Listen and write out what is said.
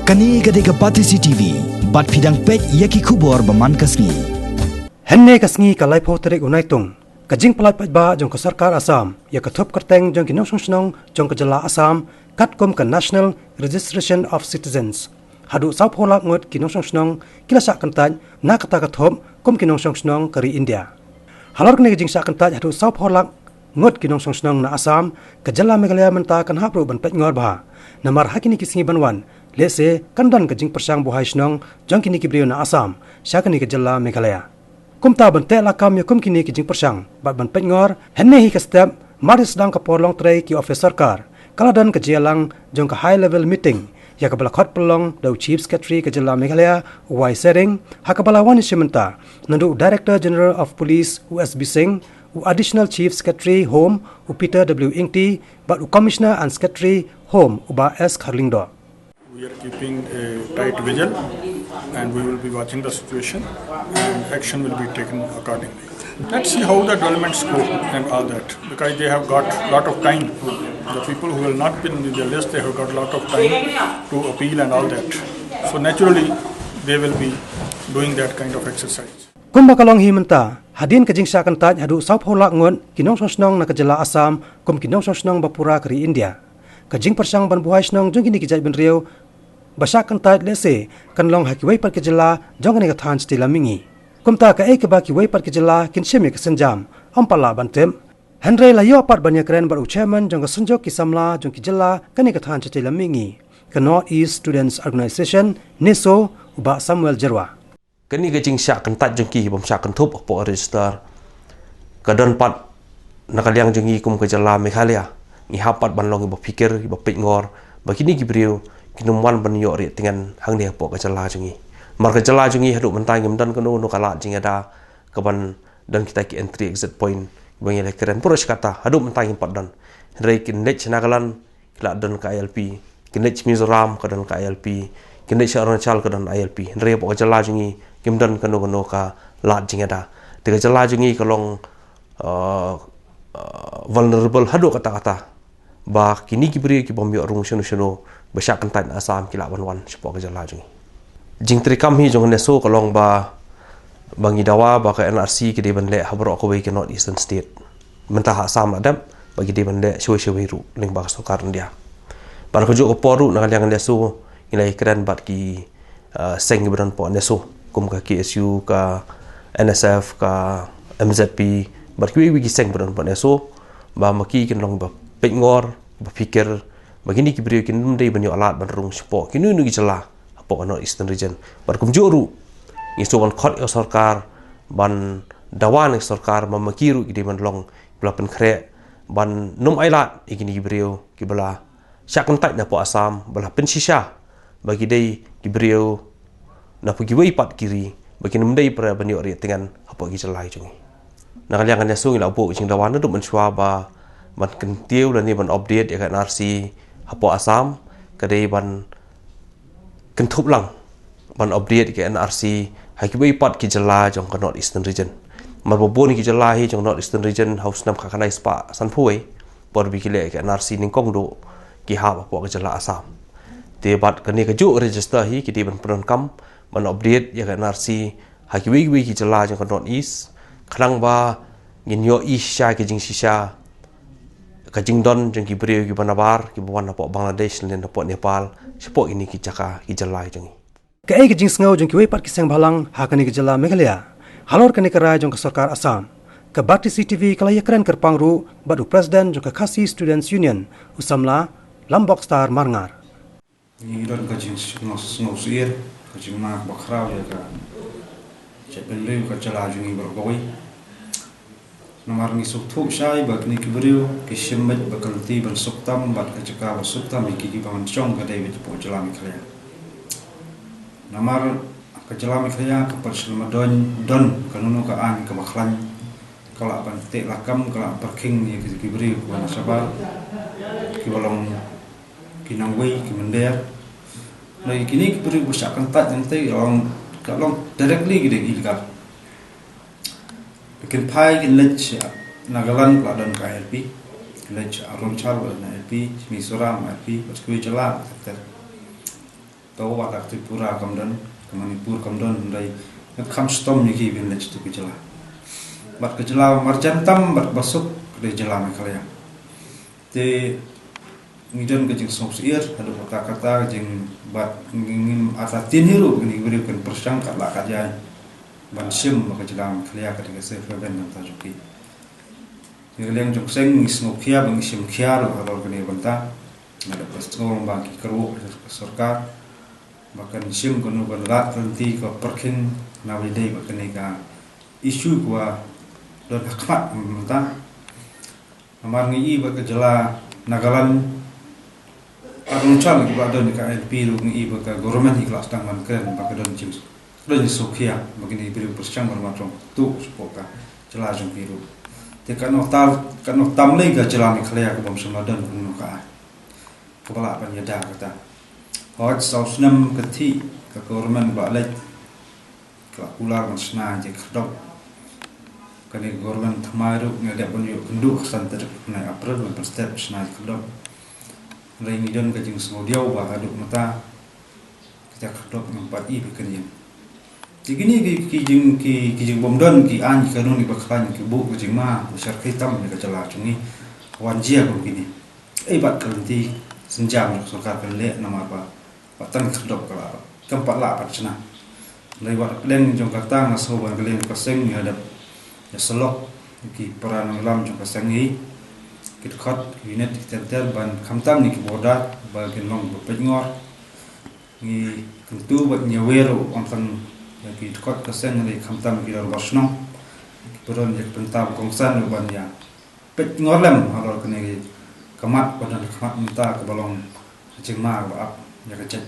Kani gadega Batisi TV, bat pidang pek yaki kubor baman kasngi. Henne kasngi kalai poterik unaitung. Kajing pelat pajba jong ke sarkar Assam, ya ketop kerteng jong kinong Shnong jong ke jela Assam, katkom ke National Registration of Citizens. Hadu sau polak ngot kinong Shnong, kila sak kentaj, na kata ketop, kom kinong Shnong kari India. Halor kene kajing sak kentaj hadu sau polak ngot kinong Shnong na Assam, ke jela Meghalaya menta kan hapro ban Peitngor bah. Namar hakini kisingi banwan, lese kandan kajing persang Buhai Shnong jong kini kibrio na Assam, syakani ke jela Meghalaya. Kumta bentek lakam ya kum kini kijing persang bat ban Peitngor henne hi ke step mari sedang ke porlong tray ki office sarkar kaladan ke jelang jong ke high level meeting ya ke belakot pelong dau chief secretary ke jela Meghalaya wai sering ha ke balawan sementa nandu director general of police USB Singh u additional chief secretary home u Peter W Ingti bat u commissioner and secretary home u ba S Kharlingdo. We are keeping a tight vigil and we will be watching the situation and action will be taken accordingly. Let's see how the developments go and all that, because they have got a lot of time. The people who will not be in the list, they have got a lot of time to appeal and all that. So naturally, they will be doing that kind of exercise. Kumba kalong hi menta, Hadien kajing syakan taj hadu sau polak ngon kinong Shnong na kejela Assam, kum kinong Shnong bapura keri India. Kajing persang ban Buhai Shnong jong kini kijaj ben riau, basak kentat lese kan long haki wai par ke jela jong ne ka than stila mingi kumta ka ek ba ki wai par ke jela kin sheme ka senjam ampala bantem henry la yo par banya kren bar chairman jong ka sanjok ki samla jong ki jela kan ne ka than stila mingi ka North East Students Organization neso ba Samuel Jerwa kani ka jing syak kentat jong ki bom syak kentup po register ka don pat nakaliang jong ki kum ka jela Meghalaya ni hapat ban long ba pikir ba Peitngor ba kini ki brio kinumwan ban yo ri dengan hang dia po ka jala jungi mar ka jala jungi hadu mentai ngem dan kono no kala jing ada ka ban dan kita ki entry exit point bang ele keren puros kata hadu mentai ngem dan rei kin lech nagalan kila dan ka ILP kin lech Mizoram ka dan ka ILP kin lech Arunachal ka dan ILP rei po ka jala jungi ngem dan kono kono ka la jing ada te ka jala jungi kalong vulnerable hadu kata-kata ba kini ki beri ki bom yo rung shono besyak kentat Assam kila wan sepo ke jala jungi jing trikam hi jong neso kolong ba bangi dawa ba ka NRC ki de ban le habro ko we ke North Eastern State mentah Assam adam bagi de ban le shwe ru ling ba so karun dia par ko jo poru na yang neso ilai kran bat ki seng beran po neso kum ka KSU ka NSF ka MZP bar ki wi ki seng beran po neso ba maki kin long ba Peitngor berfikir begini kibrio kin mendai banyak alat banrung support kini nu gijala apa North Eastern region barkum juru isuan khot sarkar ban dawan sarkar mamakiru ide manlong belapen kre ban num ailat igini kibrio kibala syak kontak na po Assam bala pensisha bagi dei kibrio na pergi wei pat kiri bagi mendai pra banyak ri dengan apa gijala jungi nak liang nya sungi la bo jing dawan tu mensua ba ban kentiu dan ni ban update ya kan RC hapo Assam kadai ban kentup lang ban update ke NRC hakibai pat ki jela jong ka North Eastern region mar bo ni ki jela hi jong North Eastern region house nam kha kanai spa sanphuai por bi ki le ke NRC ning kong do ki ha hapo ka jela Assam te bat kani ka ju register hi ki di ban pron kam ban update ya kan NRC hakibai ki jela jong ka North East khrang ba ngin yo isha ki jing shisha kajing don jeng kibrio ki banabar ki bawan po Bangladesh len po Nepal sepo ini ki jaka ki jalai jengi ke ai kajing sngau jong ki wei par ki seng balang ha kani ki jela Meghalaya halor kani ka rai jong ka sarkar Assam ke Batisi TV kala yakran kerpangru badu president jong ka Khasi Students Union usamla lambok star marngar ni don kajing sngau suir kajing mak bakrau ya ka chepel le ka jala jengi bergoi nomor ni suktu syai bak ni kibrio kishimet bakalti ban suktam bat kacaka suktam iki ban chong ka dai po jala Meghalaya nomor ka jala Meghalaya ka perselma don kanunu ka an ka makhlan kala ban te lakam kala parking ni kibrio ban sabal kibalong kinangwei kimender lai kini kibrio busyakan tak nanti long directly gede illegal bikin pai kin lech nagalan kladon ka LP lech Arunachal na LP Mizoram LP pas kui jala tahu watak Tripura kamdan ke Manipur kamdan dari kam stom ni village tu kejala bat kejala marjantam bat basuk ke jela Meghalaya te ngidon ke jing sir ada kata-kata jing bat ngim atatin hiru ni berikan persang kat la kajai ban sim ke jela Meghalaya ketika saya ben nam tajuki Ngeleng jong seng ngis bang isim kia ro kalau kene banta ada pas ngorong bagi keru sarkar bahkan sim kono lat nanti ko perkin nawi dei bahkan ka isu kwa don hakmat banta amar ngi ba ke jela nagalan arun chal ki ba don ka LP ru ngi ba ka government iklas tang man kren ba ka don jim don sokia bagini biru persyang bermatong tu supoka jela jong biru tekan tam lagi ke jela Meghalaya ke bom Ramadan kuno ka kepala penyeda kata hot saus nam keti ke government balik ke ular masna je khodok kani government thamaru ngada bunyu kendu santer na April per step sna khodok rai midon ke jing sodiau ba aduk mata kita khodok empat i bikin Jigini ki jing bomdon ki an ki kanun ki baklan ki bu ki ma besar hitam ni kecela cungi wanjia ko gini bat kanti senjam sokar le nama apa batan kedok kala keempat la pat cena lewat len jong kata ngaso ban gelen paseng ni hadap ya selok ki peran lam jong paseng ni ki khot unit tenter ban khamtam ni ki boda bagian long Peitngor ni tentu buat nyawero ontan ki kot kesen ni khamtam ki ro Shnong peron jak pentab kongsan ban ya Peitngor lem halor kene kamat pada kamat minta ke balong Jingwan ba ya ke chat